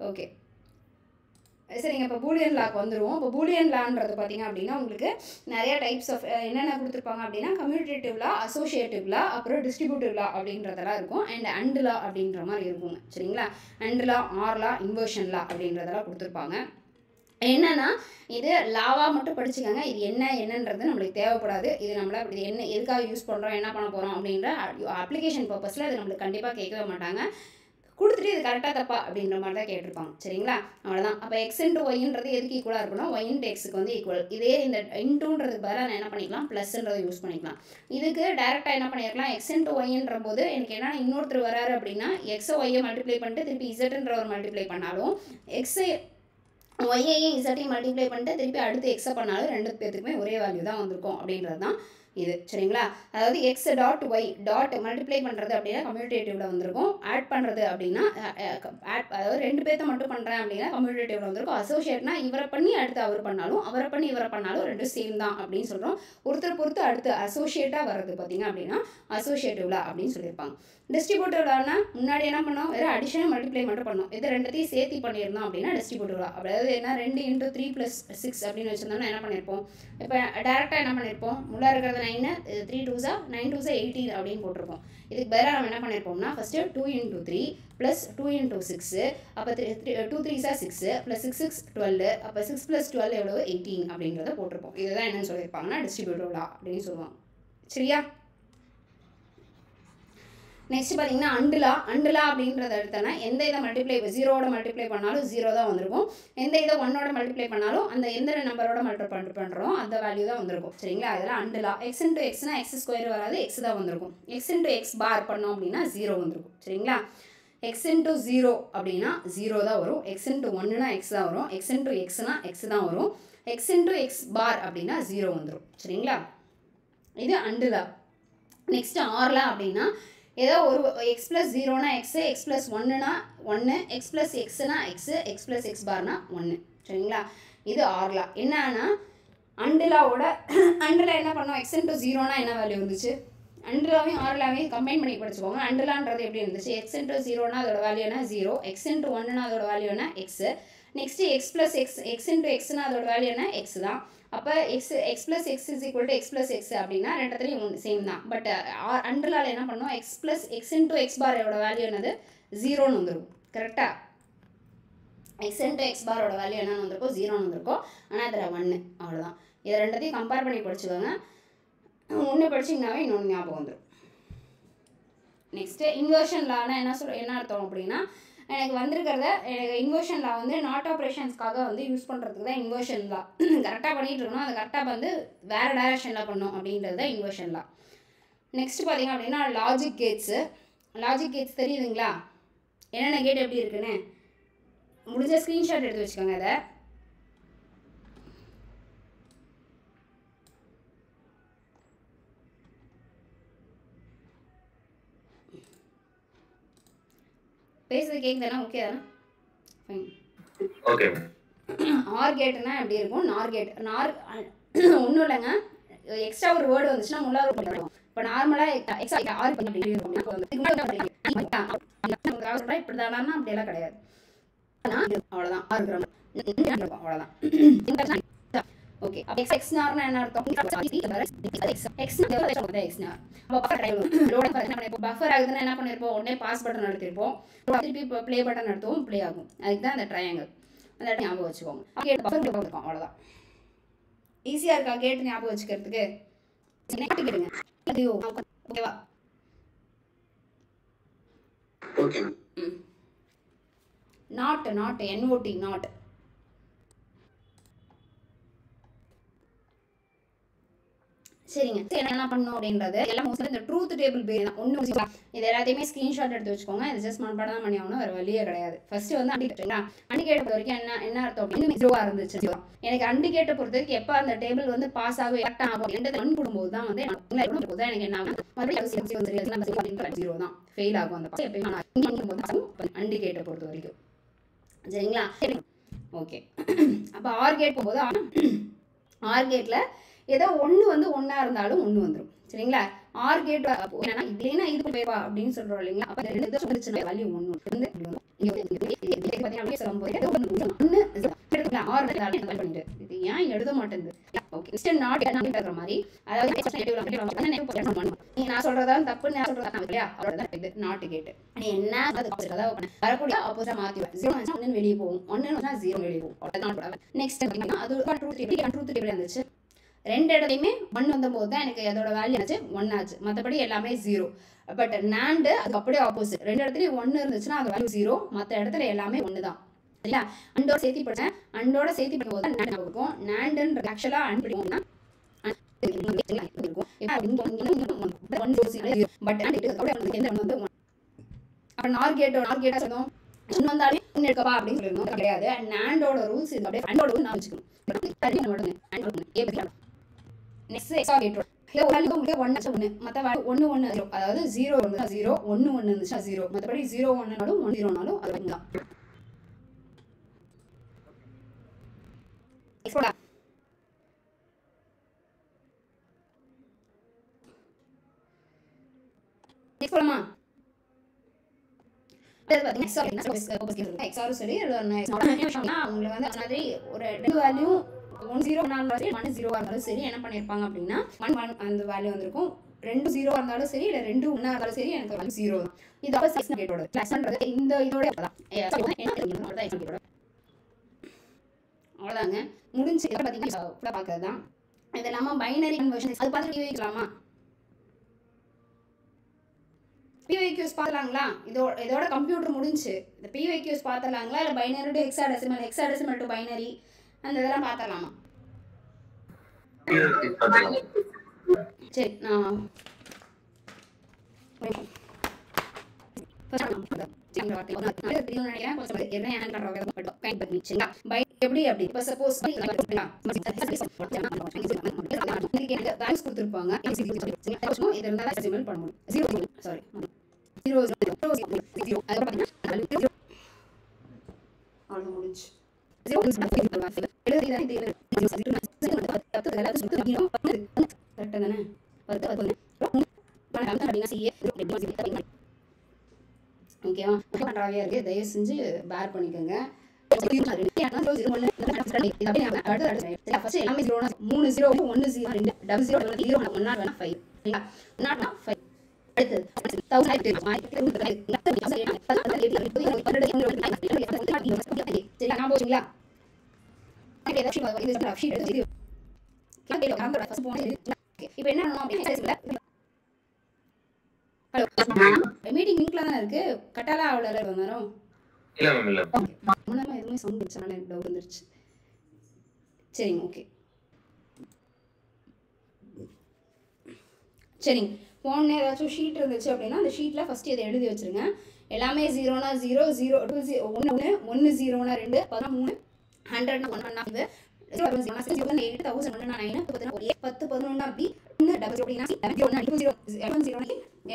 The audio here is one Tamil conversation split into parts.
ஓகே சரிங்க. இப்போ பூலியன் லாக்கு வந்துடுவோம். இப்போ பூலியன் லான்றது பார்த்திங்க அப்படின்னா உங்களுக்கு நிறைய டைப்ஸ் ஆஃப் என்னென்ன கொடுத்துருப்பாங்க அப்படின்னா கம்யூட்டேட்டிவ் லா, அசோசியேட்டிவ் லா, அப்புறம் டிஸ்ட்ரிபியூட்டிவ் லா அப்படின்றதெல்லாம் இருக்கும். அண்ட் லா அப்படின்ற மாதிரி இருக்குங்க. சரிங்களா? And law, or law, inversion law அப்படின்றதெல்லாம் கொடுத்துருப்பாங்க. என்னன்னா இது லாவாக மட்டும் படிச்சுக்கோங்க. இது என்னன்றது நம்மளுக்கு தேவைப்படாது. இது நம்மள இது என்ன எதுக்காக யூஸ் பண்ணுறோம், என்ன பண்ண போகிறோம் அப்படின்ற அப்ளிகேஷன் பர்பஸில் அது நம்மளுக்கு கண்டிப்பாக கேட்கவே மாட்டாங்க. கொடுத்துட்டு இது கரெக்டாக தப்பா அப்படின்ற மாதிரி தான் கேட்டிருப்பாங்க. சரிங்களா? அவ்வளோதான். அப்போ எக்ஸ் இன்ட்டு ஒய்ன்றது எதுக்கு ஈக்குவலாக இருக்கணும்? ஒய் இன்ட்டு எக்ஸுக்கு வந்து ஈக்குவல். இதே இந்த இன்ட்டுன்றதுக்கு பதிலாக நான் என்ன பண்ணிக்கலாம்? ப்ளஸ்ன்றதை யூஸ் பண்ணிக்கலாம். இதுக்கு டேரெக்டாக என்ன பண்ணியிருக்கலாம்? எக்ஸ் இன்ட்டு ஒய்ன்ற போது எனக்கு என்னென்னா இன்னொருத்தர் வராரு அப்படின்னா எக்ஸை ஒய்யை மல்டிப்ளை பண்ணிட்டு திருப்பி இசட்டுன்ற ஒரு மல்டிப்ளை பண்ணாலும் எக்ஸை ஒய்யையும் இசட்டையும் மல்டிப்ளை பண்ணிட்டு திருப்பி அடுத்து எக்ஸை பண்ணாலும் ரெண்டு பேர்த்துக்குமே ஒரே வேல்யூ தான் வந்திருக்கும் அப்படின்றது தான் இது. சரிங்களா? அதாவது X dot Y dot multiply பண்ணுறது அப்படின்னா கம்யூட்டேட்டிவில் வந்திருக்கும். ஆட் பண்ணுறது அப்படின்னா அதாவது ரெண்டு பேர்த்த மட்டும் பண்ணுறேன் அப்படின்னா கம்யூட்டேட்டிவில் வந்திருக்கும். அசோசியேட்னா இவரை பண்ணி அடுத்து அவர் பண்ணாலும் அவரை பண்ணி இவரை பண்ணாலும் ரெண்டும் சேம் தான் அப்படின்னு சொல்கிறோம். ஒருத்தர் பொறுத்து அடுத்து அசோசியேட்டாக வர்றது பார்த்திங்க அப்படின்னா அசோசியேட்டிவ்லா அப்படின்னு சொல்லியிருப்பாங்க. டிஸ்ட்ரிபியூட்டிவ்லானா முன்னாடி என்ன பண்ணோம்? வெறும் அடிஷனல் மல்டிப்ளை மட்டும் பண்ணோம். இது ரெண்டுத்தையும் சேர்த்து பண்ணியிருந்தோம் அப்படின்னா டிஸ்ட்ரிபியூட்டிவ்லா. அதாவது என்ன 2 × 3 + 6 அப்படின்னு வச்சுருந்தோம்னா என்ன பண்ணியிருப்போம்? இப்போ டேரெக்டாக என்ன பண்ணியிருப்போம்? முள்ளா இருக்கிறது 9, 3 2s 9 2s 18 அப்படின்னு போட்டிருப்போம். இதுக்கு பதிலாக நம்ம என்ன பண்ணியிருப்போம்னா ஃபஸ்ட்டு 2 × 3 + 2 × 6 அப்போ 2 3s 6 + 6 6 12 அப்போ 6 + 12 எவ்வளோ? 18 அப்படின்றத போட்டிருப்போம். இதுதான் என்னன்னு சொல்லியிருப்பாங்கன்னா டிஸ்ட்ரிபியூட்டிவ்லா அப்படின்னு சொல்லுவாங்க. சரியா? நெக்ஸ்ட் பார்த்தீங்கன்னா அண்டுலா அப்படின்றத எடுத்தோன்னா எந்த இதை மல்டிப்ளை 0வோட மல்டிப்ளை பண்ணாலும் 0 தான் வந்திருக்கும். எந்த இதை 1ஓட மல்டிப்ளை பண்ணாலும் அந்த எந்த நம்பரோட மல்டிப்ளை பண்ணுறோம் அந்த வேல்யூ தான் வந்திருக்கும். சரிங்களா? அதெல்லாம் அண்டுலா. எக்ஸ் இன்ட்டு எக்ஸ்னா x² வராது, எக்ஸ் தான் வந்திருக்கும். எக்ஸ் இன்ட்டு எக்ஸ் பார் பண்ணோம் அப்படின்னா 0 வந்திருக்கும். சரிங்களா? எக்ஸ் இன்ட்டு 0 அப்படின்னா 0 தான் வரும். எக்ஸ் இன்ட்டு 1னா எக்ஸ் தான் வரும். எக்ஸ் இன்ட்டு எக்ஸ்னா எக்ஸ் தான் வரும். எக்ஸ் இன்ட்டு எக்ஸ் பார் அப்படின்னா 0 வந்துடும். சரிங்களா? இது அண்டுலா. நெக்ஸ்ட் ஆர்லா அப்படின்னா ஏதோ ஒரு எக்ஸ் ப்ளஸ் 0னா எக்ஸு, எக்ஸ் ப்ளஸ் 1னா 1, எக்ஸ் ப்ளஸ் எக்ஸ்னா எக்ஸு, எக்ஸ் ப்ளஸ் எக்ஸ் பார்னா 1. சரிங்களா? இது ஆர்லா. என்னன்னா அண்டுலாவோட அண்டுலா என்ன பண்ணோம்? எக்ஸ் இன்ட்டு 0னா என்ன வேல்யூ இருந்துச்சு? அண்டுலாவையும் ஆர்லாவையும் கம்பைன் பண்ணி படிச்சுக்கோங்க. அண்டுலான்றது எப்படி இருந்துச்சு? எக்ஸ் இன்ட்டு 0னா அதோட வேல்யூ என்ன? 0. எக்ஸ் இன்ட்டு 1னா அதோட வேல்யூ என்ன? X. Next x plus x, x into எக்ஸ்னா அதோட வேல்யூ என்ன? எக்ஸ் தான். அப்போ x plus x is equal to x plus x அப்படின்னா ரெண்டுத்துலையும் சேம் தான். பட் அண்டர்லால் என்ன பண்ணோம்? X plus x into x பாரோட வேல்யூ என்னது? 0ன்னு வந்துருக்கும். கரெக்டாக? எக்ஸ் இன்ட்டு எக்ஸ் பாரோட வேல்யூ என்னன்னு வந்திருக்கும்? 0ன்னு வந்திருக்கும். ஆனால் அதில் 1 அவ்வளோதான். இதை ரெண்டுத்தையும் கம்பேர் பண்ணி படிச்சுக்கோங்க. ஒன்று படிச்சிங்கனாவே இன்னொன்று ஞாபகம் வந்துடும். நெக்ஸ்ட்டு இன்வர்ஷன் லானா என்ன அர்த்தம் அப்படின்னா எனக்கு வந்திருக்கிறத எனக்கு இன்வர்ஷன் லா வந்து நாட் ஆப்ரேஷன்ஸ்க்காக வந்து யூஸ் பண்ணுறதுக்கு தான் இன்வர்ஷன் லா. கரெக்டாக பண்ணிகிட்டு இருக்கணும், அதை கரெக்டாக வந்து வேறு டைரக்ஷனில் பண்ணணும் அப்படின்றது தான் இன்வர்ஷன் லா. நெக்ஸ்ட் பார்த்திங்க அப்படின்னா லாஜிக் கேட்ஸு. லாஜிக் கேட்ஸ் தெரியுதுங்களா? என்னென்ன கேட் எப்படி இருக்குன்னு முடிஞ்ச ஸ்க்ரீன்ஷாட் எடுத்து வச்சுக்கோங்க. அதை பேசுறது கேட்குதானா? ஓகே தானே? ஃபைன். ஓகே. ஆர் கேட்டுனா எப்படி இருக்கும்? NOR gate. நார் ஒன்றும் இல்லைங்க, எக்ஸ்ட்ரா ஒரு வேர்டு வந்துச்சுன்னா முன்னாடி பண்ணிடுவோம். இப்போ நார்மலாக எக்ஸ்ட்ரா ஆர் பண்ணி அப்படி இருக்கும். இப்படி தானா? அப்படியெல்லாம் கிடையாது. அவ்வளோதான். ஆர் கிராம் அவ்வளோதான். ஓகே. அப்போ எக்ஸ் நார்னா என்ன அர்த்தம்? பஃபர் ஆகுதுன்னா என்ன பண்ணியிருப்போம்? உடனே பாஸ் பட்டன் அழுத்திருப்போம், திருப்பி இப்போ ப்ளே பட்டன் அழுத்தவும் ப்ளே ஆகும். அதுக்கு தான் அந்த ட்ரையாங்கிள். அந்த இடத்துல ஞாபகம் வச்சுக்கோங்க. இருக்கும். அவ்வளோதான். ஈஸியாக இருக்கா கேட்டு ஞாபகம் வச்சுக்கிறதுக்கு? கேட்டுக்கிடுங்க. ஓகேவா? ஓகே. Not NOT not. சரிங்க. என்ன பண்ணணும் அப்படின்றது எல்லாம் மோஸ்ட்லி இந்த ட்ரூத் டேபிள் பேஸ் தான். ஒன்று இது எல்லாத்தையுமே ஸ்க்ரீன்ஷாட் எடுத்து வச்சுக்கோங்க. இது ஜஸ்ட் மனப்பாடம் தான் பண்ணி ஆகணும், வேறு வழியே கிடையாது. ஃபஸ்ட்டு வந்து அண்டிகேட்டை பொறுத்த வரைக்கும் என்ன அர்த்தம் அப்படின்னு ஜீரோவாக இருந்துச்சு. எனக்கு அண்டிகேட்டை பொறுத்த வரைக்கும் எப்போ அந்த டேபிள் வந்து பாஸ் ஆகும் கரெக்டாக ஆகும் ரெண்டு மண் போடும்போது தான் வந்து எனக்கு என்ன ஆகும்? மறுபடியும் 0 தான் ஃபெயில் ஆகும். அந்த பாஸ் எப்பயும் அண்டிகேட்டை பொறுத்த வரைக்கும். சரிங்களா? ஓகே. அப்போ ஆர் கேட் போகும்போது ஆர் கேட்டில் ஏதோ ஒன்று வந்து ஒன்றா இருந்தாலும் ஒன்று வந்துடும். சரிங்களா? ஆர் கேட் என்னன்னா இல்லைன்னா இது போய்வா அப்படின்னு சொல்கிறோம் இல்லைங்களா? அப்போ 2 வந்துச்சுன்னா வேல்யூ 1 வந்து இது ஏன் எழுத மாட்டேங்குது? ஓகே இன்ஸ்டன்ட் நாட் இருக்கிற மாதிரி, அதாவது நான் சொல்றதான் தப்பு, நான் சொல்றதா இல்லையா, அவ்வளவுதான் இது நாட் கேட்டு. நீ என்ன வரக்கூடிய ஆப்போசிட்டா மாத்திடுவேன். 0 1 வெளியே போகும், 1 0 வெளியே போகும், அவ்வளவுதான். நெக்ஸ்ட் அது ட்ரூத் டேபிள் இருந்துச்சு. ரெண்டு இடத்துலையுமே 1 வந்தபோது தான் எனக்கு அதோட வேல்யூ ஆச்சு 1 ஆச்சு, மற்றபடி எல்லாமே 0. பட் NAND அதுக்கு அப்படியே ஆப்போசிட். ரெண்டு இடத்துலையும் 1 இருந்துச்சுன்னா அது வேல்யூ 0, மற்ற இடத்துல எல்லாமே 1 தான். சரியா? அண்டோட சேர்த்து படிச்சேன். அண்டோட சேர்த்து படிக்கும்போது NAND இருக்கும். NANDன்றது ஆக்சுவலா அண்ட் படிக்கும்னா அப்புறம் நார் கேட்டா சொல்லுவோம் வந்தாலே ஒன்று எடுக்கப்பா அப்படின்னு சொல்லிருந்தோம். கிடையாது. NANDோட ரூல்ஸ் இது அப்படியே அண்டோட ரூல் நான் வச்சுக்கணும். நெக்ஸ்ட் எக்ஸா கேட்டோம். இல்லை ஒரு வேல்யூ உங்களுக்கு 1 1 மற்ற வேல்யூ 1 1 0, அதாவது 0 இருந்துச்சா 0, 1 1 இருந்துச்சா 0, மற்றபடி 0 1னாலும் 1 0னாலும் அது தான். நெக்ஸ்ட் போலாமா? எக்ஸாரும் சரி அவங்களுக்கு வந்து மாதிரி ஒரு ரெண்டு வேல்யூ 1 0 இருந்தாலும் சரி 1 0 இருந்தாலும் சரி என்ன பண்ணியிருப்பாங்க அப்படின்னா 1 1 அந்த வேல்யூ வந்திருக்கும். 2 0 இருந்தாலும் சரி இல்லை 2 1 இருந்தாலும் சரி எனக்கு வேல்யூ 0 தான். இது அப்போ சிக்ஸ் கேட்டோட கிளாஸ்ன்றது இந்த இதோட அவ்வளோதாங்க முடிஞ்சு. இதை பார்த்தீங்கன்னா பார்க்கறது தான். இது இல்லாமல் பைனரி கன்வர்ஷன் அது பார்த்து வைக்கலாமா? PYQs பார்த்துலாங்களா? இதோட கம்ப்யூட்டர் முடிஞ்சு. இந்த PYQs பார்த்துலாங்களா இல்லை binary to hexadecimal to binary அந்த இதெல்லாம் பார்த்துலாமா? சரி நான் எப்படி அப்படி இப்போ சப்போஸ் கொடுத்துருப்பாங்க இது இருந்தால் டெசிமல் பண்ண முடியும். 0 சாரி 0 0 அவ்வளோ முடிஞ்சு. கரெக்டாக தானே? ஓகேவா? நன்றாகவே இருக்கு. தயவு செஞ்சு பேர் பண்ணிக்கோங்க. மீட்டிங் லிங்க்ல தான் இருக்கு. கட்டாலா அவ்வளோ வரும். இல்ல மேம் இல்ல. முன்னமா எதுவுமே சவுண்ட் வந்துச்சுனால எனக்கு டவுட் வந்துருச்சு. சரிங்க ஓகே சரிங்க. ஃபோன் ஏதாச்சும் ஷீட் இருந்துச்சு அப்படின்னா அந்த ஷீட்டில் ஃபஸ்ட்டு இதை எழுதி வச்சுருங்க. எல்லாமே 0னா 0 0 2 1 1 0னா 2 13 100னா 1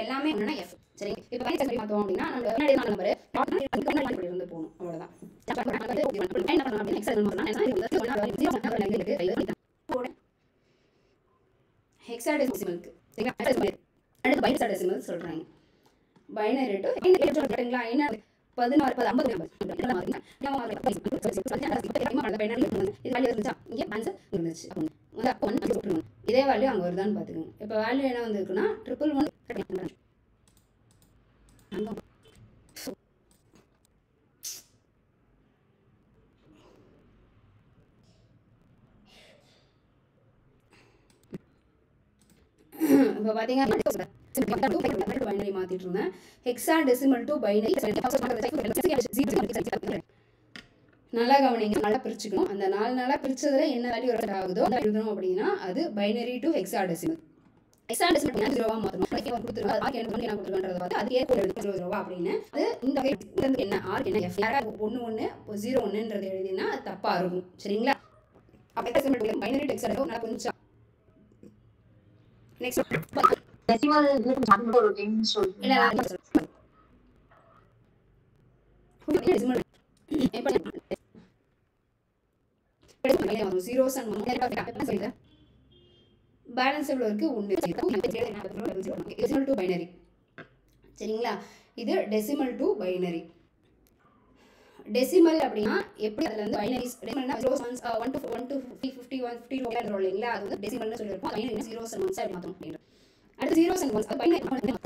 எல்லாமே சரி. இப்போ பார்த்தோம் அப்படின்னா இருந்து போகணும் அவ்வளோதான். ஹெக்ஸாடெசிமலுக்கு அடுத்து பைனரி சொல்கிறாங்க. பைனரி டு கேட்டுங்களா என்ன 16 50 இதே வேல்யூ அங்கே வருதான்னு பார்த்துக்கோங்க. இப்போ வேல்யூ என்ன வந்துருக்குன்னா 111. இப்போ பார்த்தீங்கன்னா பைனரி மாற்றிட்டு இருந்தேன். ஹெக்ஸாடெசிமல் டு பைனரி நல்லா கவனிங்க. நல்லா பிரிச்சுக்கணும். அந்த 4 நாளாக பிரிச்சதில் என்ன வேல்யூ ஆகுதோ அதை எழுதணும் அப்படின்னா அது பைனரி டு ஹெக்ஸாடெசிமல். ஹெக்ஸாடெசிமல் 0வா மாற்றணும். கொடுத்துருவா என்ன கொடுத்துருக்கன்றதை பார்த்து அது ஏற்கனவே 0 அப்படின்னு அது இந்த என்ன ஆர் என்ன எஃப் 1 1 0 1ன்றது எழுதினா அது தப்பாக இருக்கும். சரிங்களா? அப்போ பைனரி டு ஹெக்ஸாடெசிமல் நல்லா கொஞ்சம் நெக்ஸ்ட் decimal பேலன்ஸ் எவ்வளோ இருக்கு? 1 டெசிமல் டு பைனரி. சரிங்களா? இது டெசிமல் டு பைனரி. டெசிமல் அப்படின்னா எப்படி அதில் வந்து பைனரிஸ் டெசிமல்னா ஜீரோஸ் ஒன்ஸ் 1 to 50 50 வரும் இல்லைங்களா, அது வந்து டெசிமல்னு சொல்லியிருப்போம். பைனரி ஜீரோஸ் அண்ட் ஒன்ஸ் அப்படி மாற்றணும் அப்படின்றது. அடுத்து ஜீரோஸ் அண்ட் ஒன்ஸ் பைனரி பண்ணுங்க.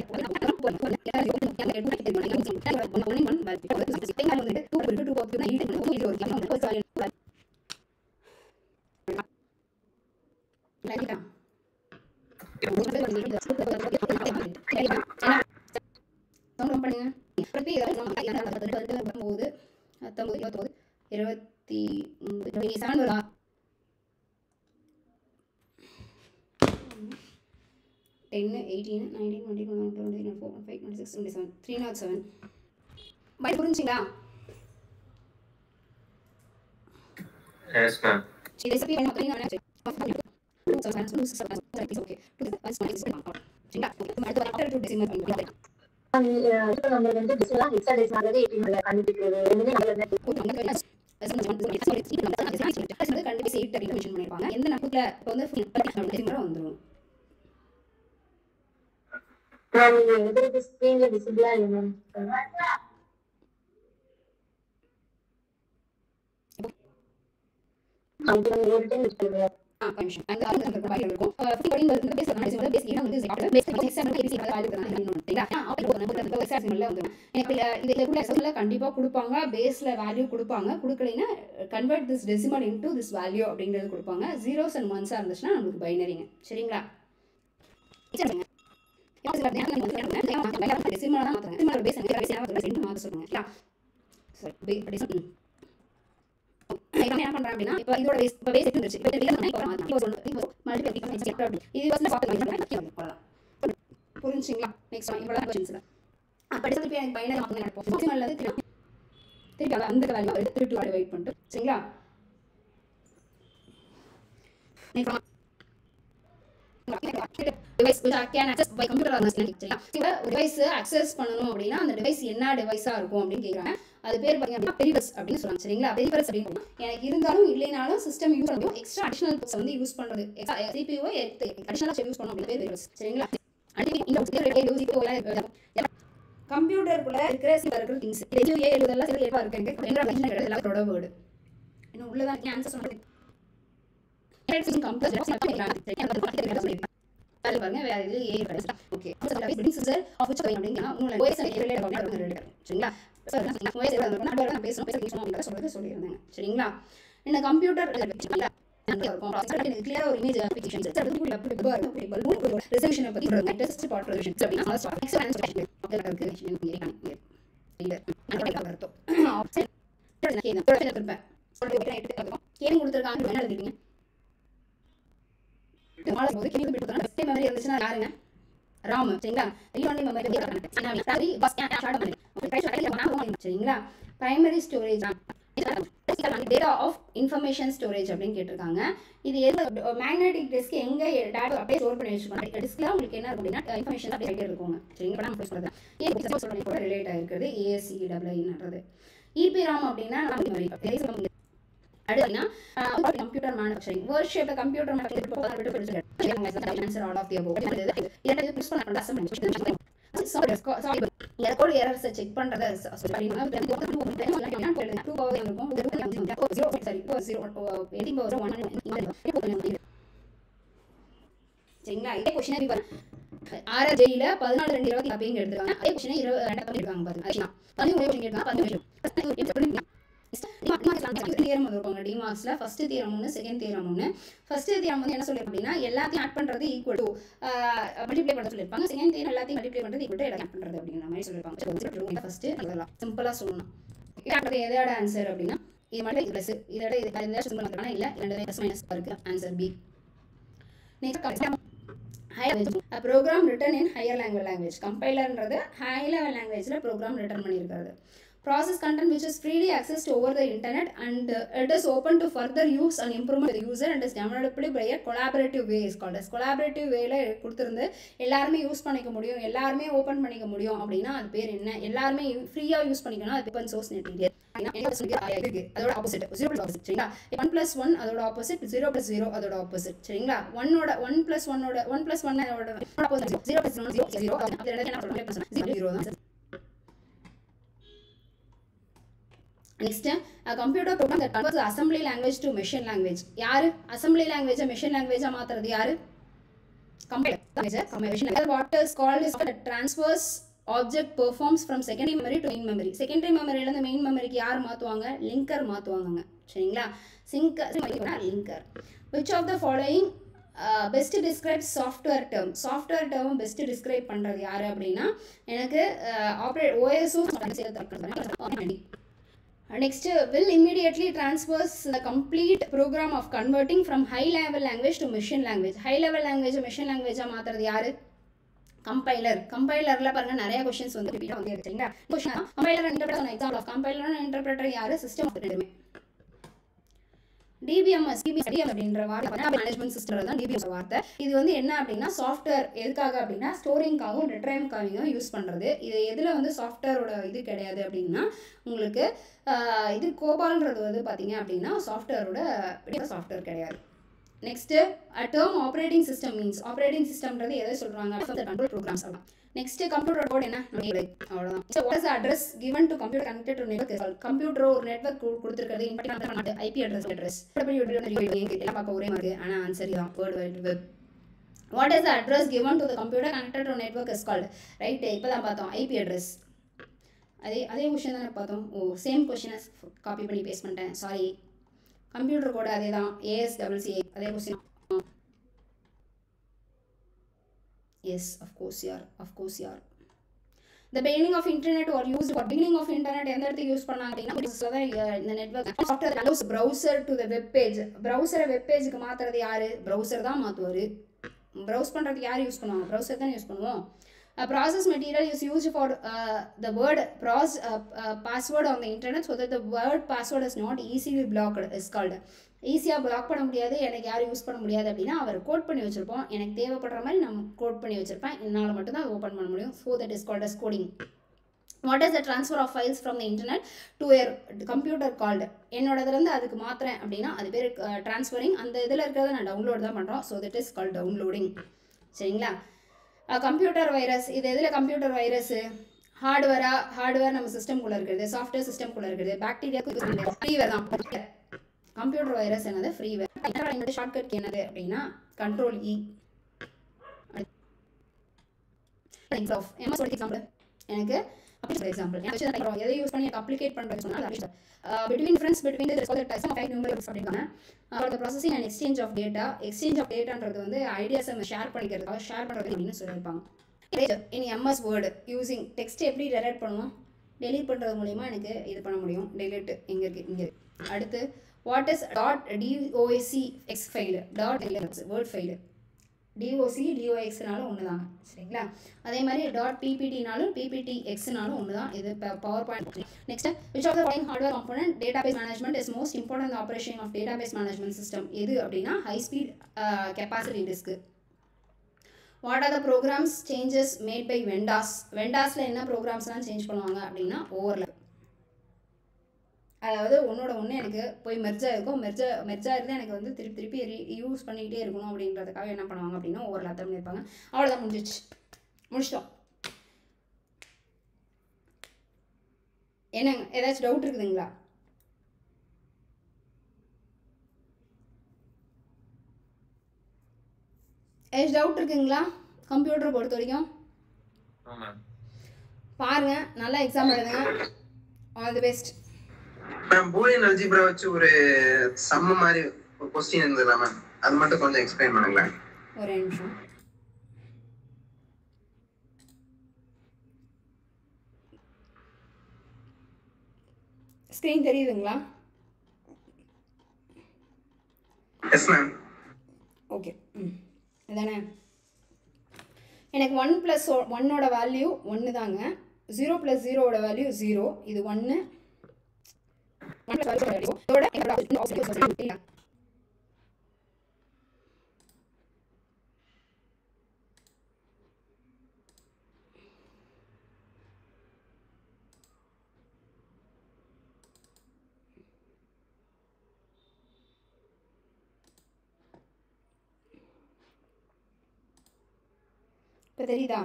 27 வருதா? 10, 18, 19, 20, 21, 22, 24, 25, 26, 27, 307. பட் புரிஞ்சுங்களா? Yes ma'am. இது ரெசிபி வேணும் அப்படின்னா ஓகே. சரிங்களா? அடுத்து ஆஃப்டர் டு டெசிமல் பண்ணுங்க. இப்போ நம்ம வந்து டிஸ்லாம் ஹெக்ஸா டெசிமல் 18 கண்டுபிடிக்கிறது ரெண்டுமே கண்டிப்பா 8 அப்படின்னு மென்ஷன் பண்ணிருப்பாங்க. எந்த நம்பர்ல இப்போ வந்து டெசிமல் வந்துரும். நீங்க எழுதுறது ஸ்கிரீன்ல விசிபிளா இல்ல கண்டிப்பா கொடுப்பாங்க. பேஸ்ல வேல்யூ கொடுப்பாங்க. கொடுக்கலைன்னா convert this decimal into this value அப்படிங்கிறது கொடுப்பாங்க. ஜீரோஸ் அண்ட் ஒன்ஸா இருந்துச்சுன்னா நமக்கு பைனரிங்க. சரிங்களா? என்ன பண்றேன் அப்படின்னா இப்போ இதோட பேஸ் இருந்துச்சு. புரிஞ்சுங்களா? நெக்ஸ்ட் இவ்வளவு क्वेश्चंस அப்படி திருப்பி எனக்கு பைனரி மார்க் நடப்போம். டெசிமல்ல இருந்து திருப்பி அந்த வேல்யூ திருப்பி டிவைட் பண்ணிட்டு சரிங்களா? Next device which can access by computer or machine. சரிங்களா? டிவைஸ் அக்சஸ் பண்ணனும் அப்படினா அந்த டிவைஸ் என்ன டிவைஸா இருக்கும் அப்படி கேக்குறாங்க. அது பேர் பாத்தீங்க அப்படினா பெரிஃபெரல்ஸ் அப்படி சொல்றாங்க. சரிங்களா? பெரிஃபெரல்ஸ் அப்படினா எனக்கு இருந்தாலும் இல்லைனாலும் சிஸ்டம் யூஸ் பண்ணனும். எக்ஸ்ட்ரா அடிஷனல் பிட்ஸ் வந்து யூஸ் பண்றது. CPU அடிஷனலா யூஸ் பண்ணனும் அப்படி பேர் பெரிஃபெரல்ஸ். சரிங்களா? கம்ப்யூட்டருக்குள்ள இருக்கிற சில திங்ஸ் ஏ எழுதலாம் சில ஏவா இருக்குங்க. என்ன கண்டிஷன் கிடையாது எல்லாரோட வேர்ட். இன்னும் உள்ள தான் ஆன்சர் சொல்றது. பாருங்க வேற இது ஏ கிடையாது. ஓகே. பிரின்ஸ் சார் ஆஃபீஸ் அப்படிங்கனா உங்களுக்கு ஓஎஸ் ரிலேட்டட் அப்படிங்கறது ரெடி. சரிங்களா? சார் நான் ஓஎஸ் நான் பேசணும் அப்படிங்கறத சொல்லிருந்தேன். சரிங்களா? இந்த கம்ப்யூட்டர் சரிங்களா? கிளியரா ஒரு இமேஜ் அப்ளிகேஷன் சார் அதுக்குள்ள அப்படி பல்பு ரெசல்யூஷன் பத்தி டெஸ்ட் பார்ட் ரெசல்யூஷன் அப்படினா எக்ஸல் ஆன்சர் அதுக்கு இல்ல நான் வரது ஆப்ஷன் கேட்பேன் கேம் கொடுத்திருக்காங்க என்ன எழுதிட்டீங்க போது கேம் பிட் ஃபஸ்ட் மெமரி இருந்துச்சுனா யாருங்க ராம் சரிங்களா ரீட் மெமரி சரி பஸ் ஸ்டார்ட் பண்ணுங்க சரிங்களா primary storage data of information storage அப்படின்னு கேட்டிருக்காங்க. இது மேக்னெட்டிக் டிஸ்க் எங்க டேட்டா அப்படியே ஸ்டோர் பண்ணி வச்சிருக்காங்க. டிஸ்க்ல உங்களுக்கு என்ன அப்படின்னா இன்ஃபர்மேஷன் அப்படியே இருக்குங்க. சரிங்க இப்போ நான் சொல்றேன் ஏன் சொல்றேன் கூட ரிலேட் ஆயிருக்குது ASCIIன்றது EPROM அப்படின்னா அடுத்தனா கம்ப்யூட்டர் மேனுஃபேக்சரிங் வேர்ட் ஷேப்ல computer manufacturing answer all of the above இது யூஸ் பண்ண அசைன்மென்ட் இந்த கோட் எரர்ஸ் செக் பண்றத சொல்லி 2 பவர் இருக்கும் 0 சரி 0 எண்டிங் பவர் 1 சரிங்களா இதே क्वेश्चन இப்ப RJ ல 14 2 20 அப்படிங்க எடுத்துறாங்க அதே क्वेश्चन 22 எடுக்காங்க பாருங்க அதுனா 13 எடுக்காங்க 13 தியரம் வருவாங்க டிமார்க்ஸ்ல ஃபர்ஸ்ட் தியரம் ஒன்னு செகண்ட் தியரம் ஒன்னு ஃபர்ஸ்ட் தியரம் வந்து என்ன சொல்லிருப்பாங்க அப்படினா எல்லாத்தையும் ஆட் பண்றது ஈக்குவல் டு மல்டிப்ளை பண்ண சொல்லிருப்பாங்க செகண்ட் தியரம் எல்லாத்தையும் மல்டிப்ளை பண்றது ஈக்குவல் டு ஆட் பண்றது அப்படிங்கிற மாதிரி சொல்லிருப்பாங்க ஃபர்ஸ்ட் அதெல்லாம் சிம்பிளா சொல்லணும் இது எதோட ஆன்சர் அப்படினா இது மட்டும் பிளஸ் இதோட இது இந்த சிம்பிள் வந்துறானே இல்ல ரெண்டு பிளஸ் மைனஸ் இருக்கு answer B next a program written in higher language compiler ன்றது high level languageல program written பண்ணிருக்காரு process content which is freely accessed over the internet and it is open to further use and improvement of the user and is developed by a collaborative way is called as collaborative way-ல கொடுத்திருந்து எல்லாரும் யூஸ் பண்ணிக்க முடியும் எல்லாரும் ஓபன் பண்ணிக்க முடியும் அப்படினா அது பேர் என்ன எல்லாரும் ஃப்ரீயா யூஸ் பண்ணிக்கணும் அது open source மெட்டீரியல் அதோட ஆப்போசிட் 0 ஆப்போசிட் சரிங்களா 1+1 அதோட ஆப்போசிட் 0+0 அதோட ஆப்போசிட் சரிங்களா 1 ஓட 1+1 ஓட 1+1 அதோட ஆப்போசிட் 0+1 0 அது என்ன சொல்றோம் 0 தான் next computer program that converts assembly language to machine language. யாரு அசம்பிளி லாங்குவேஜை மெஷின் லாங்குவேஜா மாத்துறது? யாரு? Compiler. What is called is that transfers object performs from secondary memory to main memory. Secondary memory ல இருந்து main memoryக்கு யார் மாத்துவாங்க? லிங்கர் மாத்துவாங்க. சரிங்களா? Linker. Which of the following best describes software term? Software term best describe பண்றது யாரு அப்படின்னா எனக்கு OSும் next will immediately transfers the complete program of converting from high level language to machine language. High level language machine language மாத்துறது யாரு? கம்பைலர். கம்பைலர்ல பாருங்க நிறைய क्वेश्चंस வந்து ரிப்பீட்டா வந்து இருக்குங்க. Question compiler and interpreter example of compiler and interpreter யாரு? சிஸ்டம் ஆஃப் ரெண்டுமே. DBMS அப்படின்ற வார்த்தை மேனேஜ்மெண்ட் சிஸ்டம் தான் DBMS வார்த்தை. இது வந்து என்ன அப்படின்னா சாஃப்ட்வேர் எதுக்காக அப்படின்னா ஸ்டோரிங்காகவும் ரிட்ரைவிங்காகவும் யூஸ் பண்ணுறது. இது எதில் வந்து சாஃப்ட்வேரோட இது கிடையாது அப்படின்னா உங்களுக்கு இது கோபால்ன்றது வந்து பார்த்தீங்க அப்படின்னா சாஃப்ட்வேரோட சாஃப்ட்வேர் கிடையாது. Next term operating system means operating சிஸ்டம்ன்றது எதை சொல்கிறாங்க? கண்ட்ரோல் ப்ரோக்ராம்ஸ் அவ்வளோ. நெக்ஸ்ட் கம்ப்யூட்டர் கோட் என்ன? அவ்வளோதான். So what is address given to computer connected to network? Computer ஒரு நெட்வொர்க் கொடுத்துருக்கிறது IP அட்ரஸ் எல்லாம் பார்க்க ஒரே மாதிரி ஆனால் ஆன்சர் தான் world wide web. What is the address given to the computer connected to network is called? Right, இப்போ தான் பார்த்தோம் IP அட்ரஸ். அதே கொஷின் தானே பார்த்தோம். சேம் கொஷினை காப்பி பண்ணி பேஸ்ட் பண்ணிட்டேன், சாரி. கம்ப்யூட்டர் கோட் அதே தான், ASCCA அதே question. Yes, of course you are. The beginning of internet or used for beginning of internet எந்த இடத்துக்கு யூஸ் பண்ணாங்க அப்படின்னா இந்த network software allows browser to the web page. browser web pageக்கு மாத்துறது யாரு? browser தான் மாத்துவாரு. browse பண்றதுக்கு யார் யூஸ் பண்ணுவாங்க? browser தான் யூஸ் பண்ணுவோம். A process material is used for the word password on the internet so that the word password is not easily blocked is called. ஈஸியாக பிளாக் பண்ண முடியாது, எனக்கு யாரும் யூஸ் பண்ண முடியாது அப்படின்னா அவர் கோட் பண்ணி வச்சுருப்போம். எனக்கு தேவைப்படுற மாதிரி நம்ம கோட் பண்ணி வச்சுருப்பேன், என்னால் மட்டும்தான் அதை ஓப்பன் பண்ண முடியும். So that is called as coding. What is the transfer of files from the internet to our computer called? என்னோடதுலேருந்து அதுக்கு மாத்திரேன் அப்படின்னா அது பேர் ட்ரான்ஸ்ஃபரிங். அந்த இதில் இருக்கிறத நான் டவுன்லோட் தான் பண்ணுறோம். So that is called downloading. சரிங்களா? Computer virus. இது எதில் கம்ப்யூட்டர் வைரஸு? ஹார்ட்வேர் நம்ம சிஸ்டம்குள்ளே இருக்கிறது, சாஃப்ட்வேர் சிஸ்டம்குள்ளே இருக்கிறது. பாக்டீரியாவுக்கு ஃப்ரீவேர் தான். கம்ப்யூட்டர் வைரஸ் என்னது? ஃப்ரீவேர். என்னோட ஷார்ட்கட் என்னது அப்படின்னா கண்ட்ரோல் E. எக்ஸாம்பிள் எனக்கு எக்ஸாம்பிள் எதை யூஸ் பண்ணி அப்ளிகேட் பண்ணுறது சொன்னால் between friends between the types of numerals அப்படிங்க. for the processing and exchange of data. exchange of dataன்றது வந்து ஐடியாஸை ஷேர் பண்ணிக்கிறதுக்காக ஷேர் பண்ணுறது அப்படின்னு சொல்லியிருப்பாங்க. இனி MS Word using text எப்படி டெலீட் பண்ணுவோம்? டெலீட் பண்ணுறது மூலிமா எனக்கு இது பண்ண முடியும். டெலீட் எங்கே இருக்குது? இங்கே. அடுத்து what is .docx file? Word file. DOCXனாலும் ஒன்று தாங்க. சரிங்களா? அதே மாதிரி .pptனாலும் PPTXனாலும் ஒன்று தான். இது power point. Next which of the following hardware component database management is most important in the operation of database management system? எது அப்படின்னா high speed capacity disk. what are the programs changes made by vendors? vendors என்ன ப்ரோக்ராம்ஸ்லாம் சேஞ்ச் பண்ணுவாங்க அப்படின்னா ஓவர்லேப். அதாவது ஒன்றோட ஒன்று எனக்கு போய் மெர்ஜாக இருக்கும், மெர்ஜாக இருந்தால் எனக்கு வந்து திருப்பி யூஸ் பண்ணிக்கிட்டே இருக்கணும் அப்படின்றதுக்காக என்ன பண்ணுவாங்க அப்படின்னா ஓவர்லாப் தான் பண்ணியிருப்பாங்க. அவ்வளோதான், முடிச்சிட்டோம். என்னங்க ஏதாச்சும் டவுட் இருக்குதுங்களா? ஏதாச்சும் டவுட் இருக்குங்களா கம்ப்யூட்டரை பொறுத்த வரைக்கும்? பாருங்க, நல்லா எக்ஸாம் எழுதுங்க. All the best. Ma'am Boolean algebra வச்சு ஒரு சம் மாதிரி ஒரு क्वेश्चन இருந்ததுல மேம், அது மட்டும் கொஞ்சம் எக்ஸ்பிளைன் பண்ணுங்களேன். ஒரு நிமிஷம். ஸ்கிரீன் தெரியுதுங்களா? Yes ma'am. ஓகே, இதானே. எனக்கு 1 + 1ஓட வேல்யூ 1 தாங்க. 0 + 0ஓட வேல்யூ 0. இது 1. இப்போ தெரியுதா?